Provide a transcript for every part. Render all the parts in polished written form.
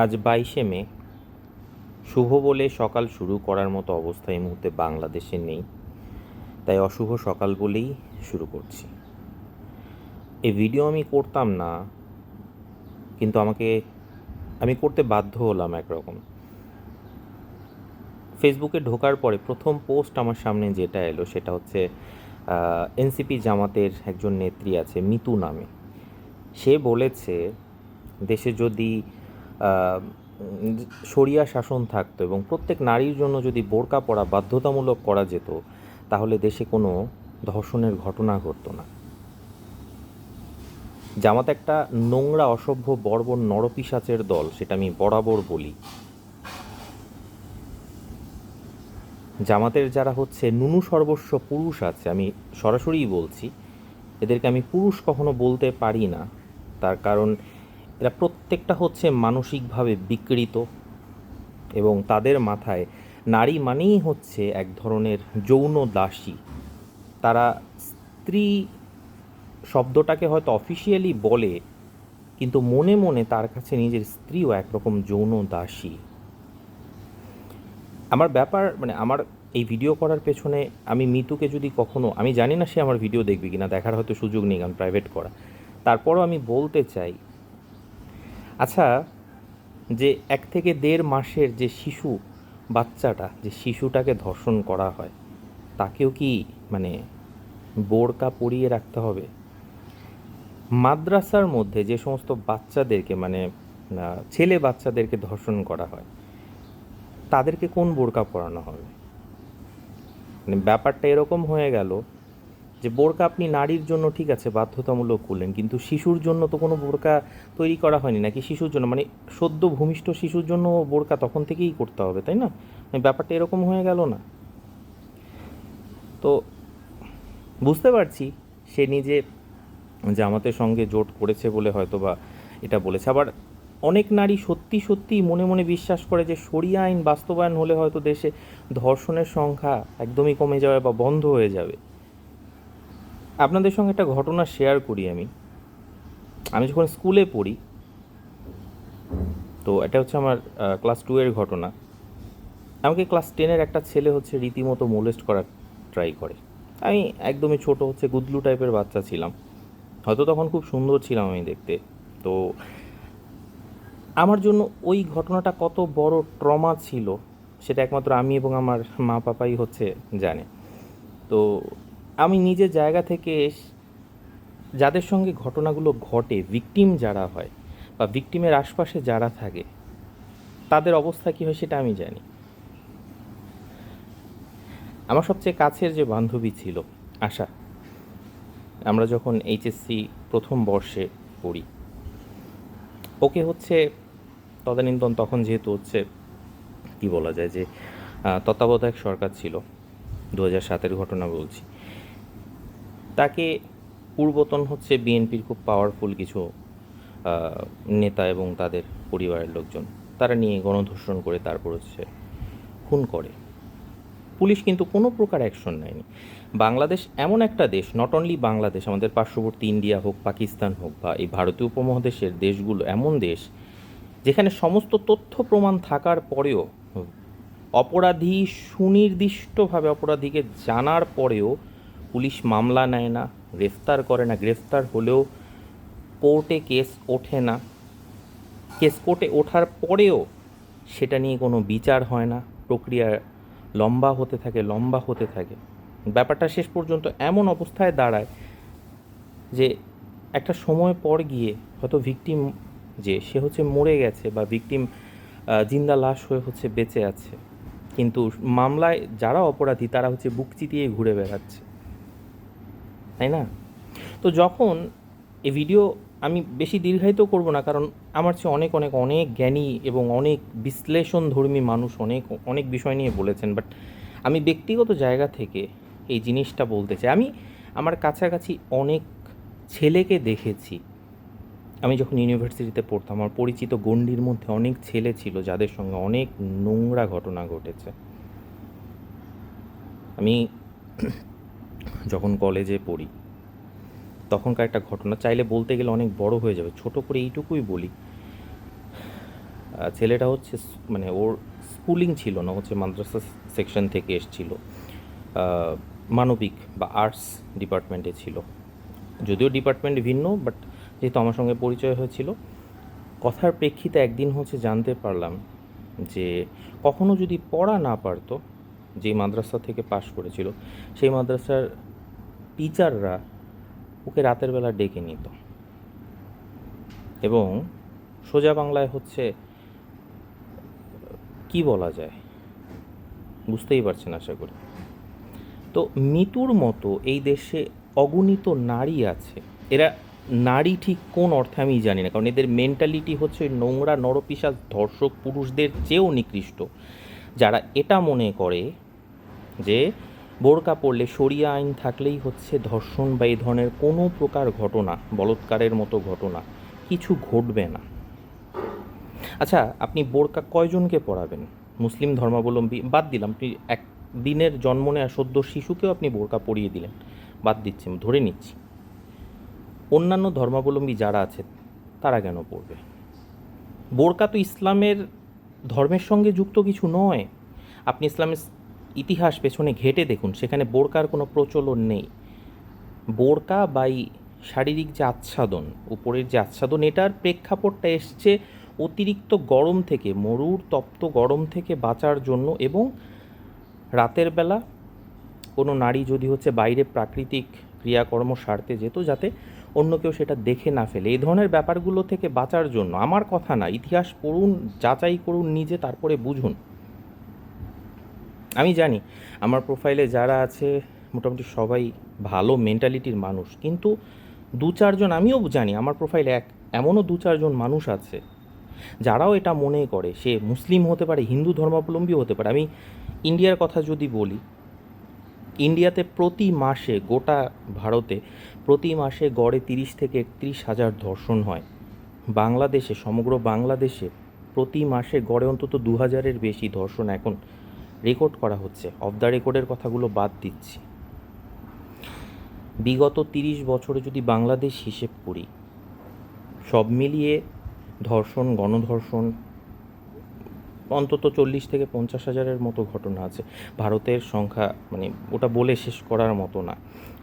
আজ 22শে মে। শুভ বলে সকাল শুরু করার মতো অবস্থা এই মুহূর্তে বাংলাদেশে নেই, তাই অশুভ সকাল বলেই শুরু করছি। এই ভিডিও আমি করতাম না, কিন্তু আমি করতে বাধ্য হলাম। একরকম ফেসবুকে ঢোকার পরে প্রথম পোস্ট আমার সামনে যেটা এলো সেটা হচ্ছে এনসিপি জামাতের একজন নেত্রী আছে মিতু নামে। সে বলেছে দেশে যদি আহ, শরিয়া শাসন থাকতো এবং প্রত্যেক নারীর জন্য যদি বোরকা পরা বাধ্যতামূলক করা যেত, তাহলে দেশে কোনো ধর্ষণের ঘটনা ঘটতো না। জামাত একটা নোংরা অসভ্য বর্বর নরপিশাচের দল, সেটা আমি বরাবর বলি। জামাতের যারা হচ্ছে নুনু সর্বস্ব পুরুষ আছে, আমি সরাসরিই বলছি, এদেরকে আমি পুরুষ কখনো বলতে পারি না। তার কারণ এরা প্রত্যেকটা হচ্ছে মানসিকভাবে বিকৃত, এবং তাদের মাথায় নারী মানেই হচ্ছে এক ধরনের যৌন দাসী। তারা স্ত্রী শব্দটাকে হয়তো অফিসিয়ালি বলে, কিন্তু মনে মনে তার কাছে নিজের স্ত্রীও একরকম যৌন দাসী। আমার এই ভিডিও করার পেছনে আমি মিতুকে যদি কখনো, আমি জানি না সে আমার ভিডিও দেখবে কিনা, দেখার হয়তো সুযোগ নেই কারণ প্রাইভেট করা, তারপরও আমি বলতে চাই, আচ্ছা, যে 1 থেকে 1.5 মাসের যে বাচ্চাটা, যে শিশুটাকে ধর্ষণ করা হয়, তাকেও কি মানে বোরকা পরিয়ে রাখতে হবে? মাদ্রাসার মধ্যে যে সমস্ত বাচ্চাদেরকে ছেলে বাচ্চাদেরকে ধর্ষণ করা হয়, তাদেরকে কোন বোরকা পরানো হবে? ব্যাপারটা এরকম হয়ে গেল যে বোরকা আপনি নারীর জন্য ঠিক আছে বাধ্যতামূলক করলেন, কিন্তু শিশুর জন্য তো কোনো বোরকা তৈরি করা হয়নি নাকি? শিশুর জন্য সদ্য ভূমিষ্ঠ শিশুর জন্য বোরকা তখন থেকেই করতে হবে, তাই না? ব্যাপারটা এরকম হয়ে গেল না? তো বুঝতে পারছি সে নিজে জামাতের সঙ্গে জোট করেছে বলে হয়তো বা এটা বলেছে। আবার অনেক নারী সত্যি সত্যি মনে মনে বিশ্বাস করে যে শরিয়া আইন বাস্তবায়ন হলে হয়তো দেশে ধর্ষণের সংখ্যা একদমই কমে যাবে বা বন্ধ হয়ে যাবে। আপনাদের সঙ্গে একটা ঘটনা শেয়ার করি। আমি যখন স্কুলে পড়ি, তো এটা হচ্ছে আমার ক্লাস 2-এর ঘটনা। আমাকে ক্লাস 10-এর একটা ছেলে হচ্ছে রীতিমতো মোলেস্ট করার ট্রাই করে। আমি একদমই ছোট হচ্ছে গুদলু টাইপের বাচ্চা ছিলাম, হয়তো তখন খুব সুন্দর ছিলাম আমি দেখতে। তো আমার জন্য ওই ঘটনাটা কত বড় ট্রমা ছিল সেটা একমাত্র আমি এবং আমার মা পাপাই হচ্ছে জানে। তো আমি নিজের জায়গা থেকে যাদের সঙ্গে ঘটনাগুলো ঘটে, ভিকটিম যারা হয় বা ভিকটিমের আশপাশে যারা থাকে, তাদের অবস্থা কী হয় সেটা আমি জানি। আমার সবচেয়ে কাছের যে বান্ধবী ছিল আশা, আমরা যখন এইচএসসি প্রথম বর্ষে পড়ি, ওকে হচ্ছে তদানীন্তন, তখন যেহেতু হচ্ছে কি বলা যায় যে তত্ত্বাবধায়ক সরকার ছিল, 2007-এর ঘটনা বলছি, তাকে পূর্বতন হচ্ছে বিএনপির খুব পাওয়ারফুল কিছু নেতা এবং তাদের পরিবারের লোকজন তারা নিয়ে গণধর্ষণ করে তারপর হচ্ছে খুন করে। পুলিশ কিন্তু কোনো প্রকার অ্যাকশন নেয়নি। বাংলাদেশ এমন একটা দেশ, নট অনলি বাংলাদেশ, আমাদের পার্শ্ববর্তী ইন্ডিয়া হোক, পাকিস্তান হোক, বা এই ভারতীয় উপমহাদেশের দেশগুলো এমন দেশ যেখানে সমস্ত তথ্য প্রমাণ থাকার পরেও, অপরাধী সুনির্দিষ্টভাবে অপরাধীকে জানার পরেও পুলিশ মামলা নেয় না, গ্রেফতার করে না, গ্রেফতার হলেও কোর্টে কেস ওঠে না, কেস কোর্টে ওঠার পরেও সেটা নিয়ে কোনো বিচার হয় না, প্রক্রিয়া লম্বা হতে থাকে, লম্বা হতে থাকে। ব্যাপারটা শেষ পর্যন্ত এমন অবস্থায় দাঁড়ায় যে একটা সময় পর গিয়ে হয়তো ভিকটিম যে সে হচ্ছে মরে গেছে, বা ভিকটিম জিন্দা লাশ হয়ে হচ্ছে বেঁচে আছে, কিন্তু মামলায় যারা অপরাধী তারা হচ্ছে বুক চিতিয়ে ঘুরে বেড়াচ্ছে, তাই না? তো যখন এই ভিডিও, আমি বেশি দীর্ঘায়িত করব না, কারণ আমার চেয়ে অনেক অনেক অনেক জ্ঞানী এবং অনেক বিশ্লেষণধর্মী মানুষ অনেক অনেক বিষয় নিয়ে বলেছেন, বাট আমি ব্যক্তিগত জায়গা থেকে এই জিনিসটা বলতে চাই। আমি আমার কাছাকাছি অনেক ছেলেকে দেখেছি। আমি যখন ইউনিভার্সিটিতে পড়তাম, আমার পরিচিত গণ্ডির মধ্যে অনেক ছেলে ছিল যাদের সঙ্গে অনেক নোংরা ঘটনা ঘটেছে। আমি যখন কলেজে পড়ি তখনকার একটা ঘটনা, চাইলে বলতে গেলে অনেক বড় হয়ে যাবে, ছোট করে এইটুকুই বলি। ছেলেটা হচ্ছে মানে ওর স্কুলিং ছিল না, হচ্ছে মাদ্রাসা সেকশন থেকে এসছিল, মানবিক বা আর্টস ডিপার্টমেন্টে ছিল, যদিও ডিপার্টমেন্ট ভিন্ন, বাট যেহেতু আমার সঙ্গে পরিচয় হয়েছিল, কথার প্রেক্ষিতে একদিন হচ্ছে জানতে পারলাম যে কখনো যদি পড়া না পারতো, যেই মাদ্রাসা থেকে পাশ করেছিল সেই মাদ্রাসার টিচাররা ওকে রাতের বেলা ডেকে নিত এবং সোজা বাংলায় হচ্ছে কি বলা যায় বুঝতেই পারছেন আশা করি। তো মিতুর মতো এই দেশে অগণিত নারী আছে, এরা নারী ঠিক কোন অর্থে আমি জানি না, কারণ এদের মেন্টালিটি হচ্ছে ওই নোংরা নরপিশাচ ধর্ষক পুরুষদের চেয়েও নিকৃষ্ট, যারা এটা মনে করে যে বোরকা পরলে শরিয়া আইন থাকলেই হচ্ছে ধর্ষণ বা এই ধরনের কোনো প্রকার ঘটনা, বলৎকারের মতো ঘটনা কিছু ঘটবে না। আচ্ছা, আপনি বোরকা কয়জনকে পরাবেন? মুসলিম ধর্মাবলম্বী বাদ দিলাম, আপনি এক দিনের জন্ম নেওয়া সদ্য শিশুকেও আপনি বোরকা পরিয়ে দিলেন, বাদ দিচ্ছি, ধরে নিচ্ছি, অন্যান্য ধর্মাবলম্বী যারা আছে তারা কেন পড়বে? বোরকা তো ইসলামের ধর্মের সঙ্গে যুক্ত কিছু নয়। আপনি ইসলামের ইতিহাস পেছনে ঘেঁটে দেখুন, সেখানে বোরকার কোনো প্রচলন নেই। বোরকা বাই শারীরিক যে আচ্ছাদন, উপরের যে আচ্ছাদন, এটার প্রেক্ষাপটটা এসছে অতিরিক্ত গরম থেকে, মরুর তপ্ত গরম থেকে বাঁচার জন্য, এবং রাতের বেলা কোনো নারী যদি হচ্ছে বাইরে প্রাকৃতিক ক্রিয়াকর্ম সারতে যেত, যাতে অন্য কেউ সেটা দেখে না ফেলে, এই ধরনের ব্যাপারগুলো থেকে বাঁচার জন্য। আমার কথা না, ইতিহাস পড়ুন, যাচাই করুন নিজে, তারপরে বুঝুন। আমি জানি আমার প্রোফাইলে যারা আছে মোটামুটি সবাই ভালো মেন্টালিটির মানুষ, কিন্তু দু চারজন, আমিও জানি আমার প্রোফাইলে এমনও দু চারজন মানুষ আছে যারাও এটা মনে করে, সে মুসলিম হতে পারে, হিন্দু ধর্মাবলম্বী হতে পারে। আমি ইন্ডিয়ার কথা যদি বলি, ইন্ডিয়াতে প্রতি মাসে, গোটা ভারতে প্রতি মাসে গড়ে 30 থেকে 31 হাজার ধর্ষণ হয়। বাংলাদেশে, সমগ্র বাংলাদেশে প্রতি মাসে গড়ে অন্তত 2,000-এর বেশি ধর্ষণ এখন রেকর্ড করা হচ্ছে। অফ দ্য রেকর্ডের কথাগুলো বাদ দিচ্ছি। বিগত 30 বছরে যদি বাংলাদেশ হিসেব করি, সব মিলিয়ে ধর্ষণ, গণধর্ষণ অন্তত 40 থেকে 50 হাজারের মতো ঘটনা আছে। ভারতের সংখ্যা মানে ওটা বলে শেষ করার মতো না,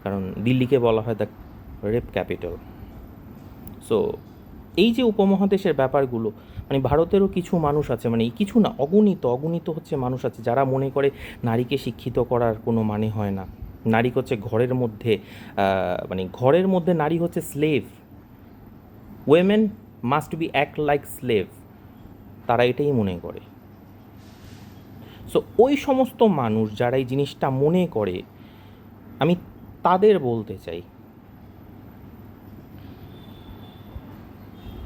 কারণ দিল্লিকে বলা হয় দ্য রেপ ক্যাপিটাল। সো এই যে উপমহাদেশের ব্যাপারগুলো, মানে ভারতেরও কিছু মানুষ আছে, মানে কিছু না, অগণিত অগণিত হচ্ছে মানুষ আছে যারা মনে করে নারীকে শিক্ষিত করার কোনো মানে হয় না। নারী হচ্ছে ঘরের মধ্যে, মানে ঘরের মধ্যে নারী হচ্ছে slave, women must be act like slave, তারা এটাই মনে করে। সো ওই সমস্ত মানুষ যারা এই জিনিসটা মনে করে, আমি তাদের বলতে চাই,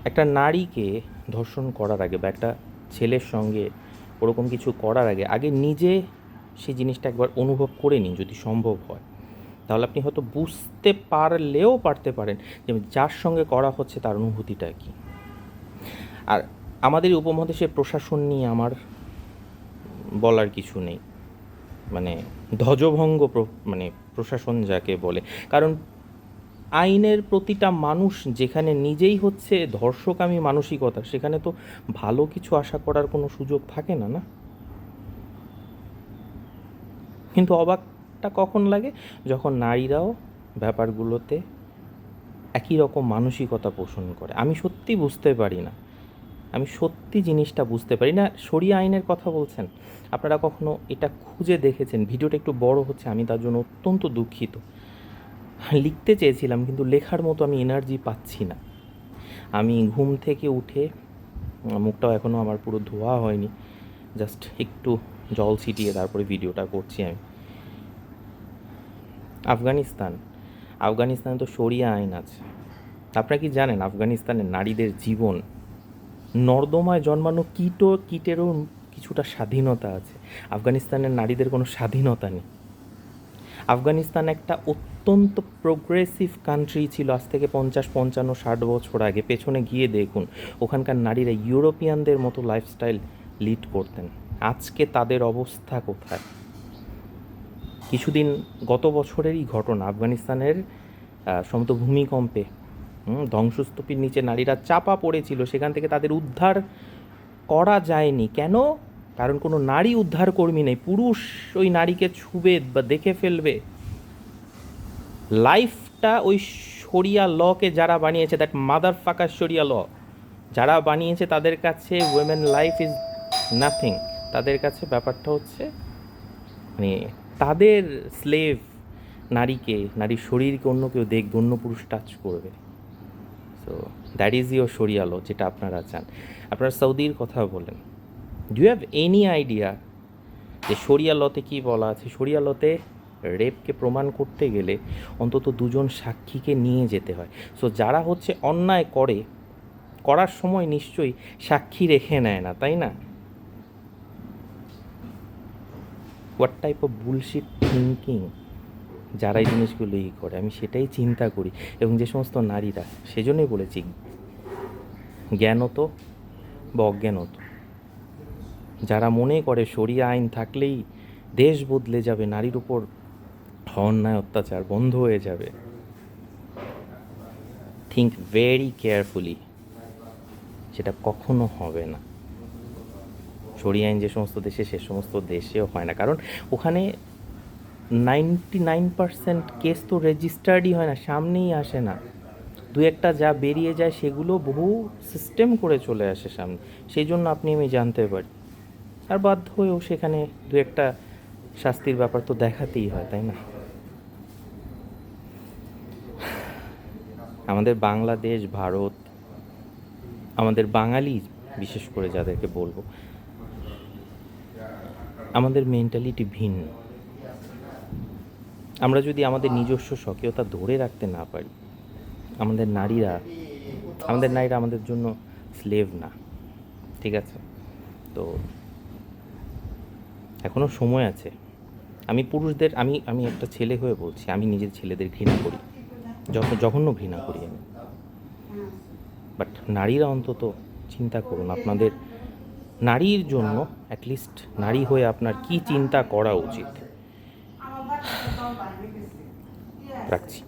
একটা নারীকে ধর্ষণ করার আগে বা একটা ছেলের সঙ্গে ওরকম কিছু করার আগে আগে নিজে সেই জিনিসটা একবার অনুভব করে নিন, যদি সম্ভব হয়। তাহলে আপনি হয়তো বুঝতে পারলেও পারতে পারেন যে যার সঙ্গে করা হচ্ছে তার অনুভূতিটা কী। আর আমাদের এই উপমহাদেশের প্রশাসন নিয়ে আমার বলার কিছু নেই, মানে ধ্বজভঙ্গ মানে প্রশাসন যাকে বলে, কারণ আইনের প্রতিটা মানুষ যেখানে নিজেই হচ্ছে ধর্ষকামী মানসিকতা, সেখানে তো ভালো কিছু আশা করার কোনো সুযোগ থাকে না, না? কিন্তু অবাকটা কখন লাগে, যখন নারীরাও ব্যাপারগুলোতে একই রকম মানসিকতা পোষণ করে। আমি সত্যি বুঝতে পারি না, আমি সত্যি জিনিসটা বুঝতে পারি না। শরিয়া আইনের কথা বলছেন, আপনারা কখনো এটা খুঁজে দেখেছেন? ভিডিওটা একটু বড় হচ্ছে, আমি তার জন্য অত্যন্ত দুঃখিত। লিখতে চেয়েছিলাম কিন্তু লেখার মতো আমি এনার্জি পাচ্ছি না। আমি ঘুম থেকে উঠে, মুখটাও এখনও আমার পুরো ধোয়া হয়নি, জাস্ট একটু জল ছিটিয়ে তারপরে ভিডিওটা করছি আমি। আফগানিস্তানে তো শরিয়া আইন আছে। আপনারা কি জানেন আফগানিস্তানের নারীদের জীবন, নর্দমায় জন্মানো কীটেরও কিছুটা স্বাধীনতা আছে। আফগানিস্তানের নারীদের কোনো স্বাধীনতা নেই। আফগানিস্তান একটা অত্যন্ত প্রোগ্রেসিভ কান্ট্রি ছিল আজ থেকে 50, 55, 60 বছর আগে। পেছনে গিয়ে দেখুন, ওখানকার নারীরা ইউরোপিয়ানদের মতো লাইফস্টাইল লিড করতেন। আজকে তাদের অবস্থা কোথায়? কিছুদিন, গত বছরেরই ঘটনা, আফগানিস্তানের সম্ভবত ভূমিকম্পে ধ্বংসস্তূপের নিচে নারীরা চাপা পড়েছিল, সেখান থেকে তাদের উদ্ধার করা যায়নি। কেন? কারণ কোনো নারী উদ্ধারকর্মী নেই। পুরুষ ওই নারীকে ছুবে বা দেখে ফেলবে। লাইফটা ওই শরিয়া লকে যারা বানিয়েছে, দ্যাট মাদার ফাকার শরিয়া ল যারা বানিয়েছে, তাদের কাছে উইমেন লাইফ ইজ নাথিং। তাদের কাছে ব্যাপারটা হচ্ছে মানে তাদের স্লেভ নারীকে, নারীর শরীরকে অন্য কেউ দেখবে, অন্য পুরুষ টাচ করবে। সো দ্যাট ইজ ইউর শরিয়া ল, যেটা আপনারা চান। আপনারা সৌদির কথা বলেন, do you have any idea যে শরিয়া লতে কী বলা আছে? শরিয়া লতে রেপকে প্রমাণ করতে গেলে অন্তত দুজন সাক্ষীকে নিয়ে যেতে হয়। সো যারা হচ্ছে অন্যায় করে, করার সময় নিশ্চয়ই সাক্ষী রেখে নেয় না, তাই না? What type of bullshit thinking যারা এই জিনিসগুলো করে, আমি সেটাই চিন্তা করি। এবং যে সমস্ত নারীরা, সেজন্যই বলেছি জ্ঞানত বা অজ্ঞানত, যারা মনে করে শরিয়া আইন থাকলেই দেশ বদলে যাবে, নারীর উপর অন্যায় অত্যাচার বন্ধ হয়ে যাবে, থিঙ্ক ভেরি কেয়ারফুলি। সেটা কখনো হবে না। শরিয়া আইন যে সমস্ত দেশে, সে সমস্ত দেশেও হয় না। কারণ ওখানে 99% কেস তো রেজিস্টার্ডই হয় না, সামনেই আসে না। দু একটা যা বেরিয়ে যায় সেগুলো বহু সিস্টেম করে চলে আসে সামনে, সেই জন্য আপনি আমি জানতে পারি। আর বাধ্য হয়েও সেখানে দু একটা শাস্তির ব্যাপার তো দেখাতেই হয়, তাই না? আমাদের বাংলাদেশ, ভারত, আমাদের বাঙালি বিশেষ করে যাদেরকে বলবো, আমাদের মেন্টালিটি ভিন্ন। আমরা যদি আমাদের নিজস্ব স্বকীয়তা ধরে রাখতে না পারি, আমাদের নারীরা আমাদের জন্য স্লেভ না, ঠিক আছে? তো এখনও সময় আছে। আমি পুরুষদের, আমি একটা ছেলে হয়ে বলছি, আমি নিজের ছেলেদের ঘৃণা করি, জঘন্য ঘৃণা করি আমি। বাট নারীরা অন্তত চিন্তা করুন আপনাদের নারীর জন্য, অ্যাটলিস্ট নারী হয়ে আপনার কি চিন্তা করা উচিত। রাখছি।